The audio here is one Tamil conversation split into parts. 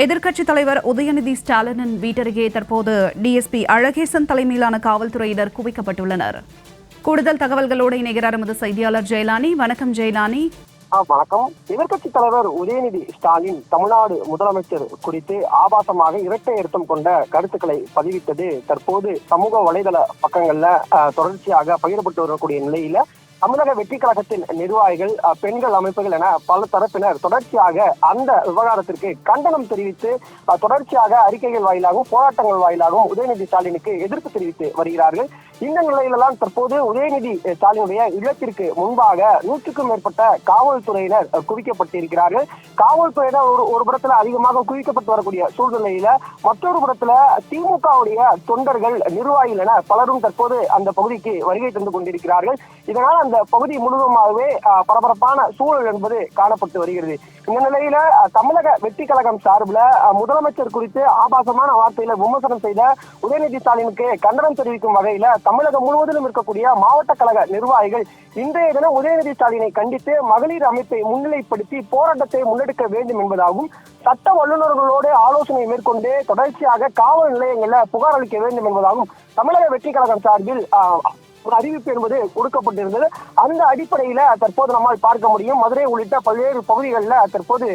எதிர்க்கட்சித் தலைவர் உதயநிதி ஸ்டாலினின் வீட்டருகே தற்போது டிஎஸ்பி அழகேசன் தலைமையிலான காவல்துறையினர் குவிக்கப்பட்டுள்ளனர். கூடுதல் தகவல்களோடு இணைகிறார் எமது செய்தியாளர் ஜெயலானி. வணக்கம் ஜெயலானி. வணக்கம். எதிர்க்கட்சித் தலைவர் உதயநிதி ஸ்டாலின் தமிழ்நாடு முதலமைச்சர் குறித்து ஆபாசமாக இரட்டை அர்த்தம் கொண்ட கருத்துக்களை பதிவிட்டது தற்போது சமூக வலைதள பக்கங்கள்ல தொடர்ச்சியாக பகிரப்பட்டு வரக்கூடிய நிலையில தமிழக வெற்றி கழகத்தின் நிர்வாகிகள், பெண்கள் அமைப்புகள் என பல தரப்பினர் தொடர்ச்சியாக அந்த விவகாரத்திற்கு கண்டனம் தெரிவித்து தொடர்ச்சியாக அறிக்கைகள் வாயிலாகவும் போராட்டங்கள் வாயிலாகவும் உதயநிதி ஸ்டாலினுக்கு எதிர்ப்பு தெரிவித்து வருகிறார்கள். இந்த நிலையில்தான் தற்போது உதயநிதி ஸ்டாலினுடைய இல்லத்திற்கு முன்பாக 100க்கும் மேற்பட்ட காவல்துறையினர் குவிக்கப்பட்டிருக்கிறார்கள். காவல்துறையினர் ஒரு புறத்துல அதிகமாக குவிக்கப்பட்டு வரக்கூடிய சூழ்நிலையில மற்றொரு புறத்துல திமுகவுடைய தொண்டர்கள், நிர்வாகிகள் என பலரும் தற்போது அந்த பகுதிக்கு வருகை தந்து கொண்டிருக்கிறார்கள். இதனால் அந்த பகுதி முழுவதுமாகவே பரபரப்பான சூழல் என்பது காணப்பட்டு வருகிறது. இந்த நிலையில தமிழக வெற்றி கழகம் சார்பில் முதலமைச்சர் குறித்து ஆபாசமான வார்த்தையில விமர்சனம் செய்த உதயநிதி ஸ்டாலினுக்கு கண்டனம் தெரிவிக்கும் வகையில தமிழகம் முழுவதிலும் இருக்கக்கூடிய மாவட்ட கழக நிர்வாகிகள் இன்றைய தினம் உதயநிதி ஸ்டாலினை கண்டித்து மகளிர் அமைப்பை முன்னிலைப்படுத்தி போராட்டத்தை முன்னெடுக்க வேண்டும் என்பதாகவும், சட்ட வல்லுநர்களோடு ஆலோசனை மேற்கொண்டு தொடர்ச்சியாக காவல் நிலையங்கள்ல புகார் அளிக்க வேண்டும் என்பதாகவும் தமிழக வெற்றி கழகம் சார்பில் ஒரு அறிவிப்பு என்பது கொடுக்கப்பட்டிருந்தது. அந்த அடிப்படையில தற்போது நம்மால் பார்க்க முடியும், மதுரை உள்ளிட்ட பல்வேறு பகுதிகளில் தற்போது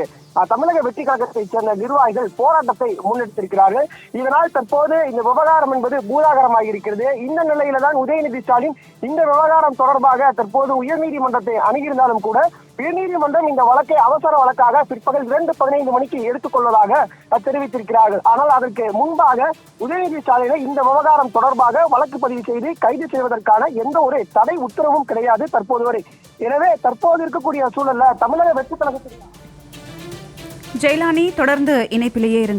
தமிழக வெற்றி கழகத்தை சேர்ந்த நிர்வாகிகள் போராட்டத்தை முன்னெடுத்திருக்கிறார்கள். இதனால் தற்போது இந்த விவகாரம் என்பது பூதாகரமாக இருக்கிறது. இந்த நிலையில தான் உதயநிதி ஸ்டாலின் இந்த விவகாரம் தொடர்பாக தற்போது உயர்நீதிமன்றத்தை அணுகியிருந்தாலும் கூட உயர்நீதிமன்றம் இந்த வழக்கை அவசர வழக்காக பிற்பகல் 2:15 மணிக்கு எடுத்துக்கொள்வதாக தெரிவித்திருக்கிறார்கள். ஆனால் அதற்கு முன்பாக உதயநிதி ஸ்டாலினை இந்த விவகாரம் தொடர்பாக வழக்கு பதிவு செய்து கைது செய்வதற்கான எந்த ஒரு தடை உத்தரவும் கிடையாது தற்போது வரை. எனவே தற்போது இருக்கக்கூடிய சூழல்ல தமிழக வெற்றி கழகத்தில் ஜெயலானி தொடர்ந்து இணைப்பிலேயே இருங்க.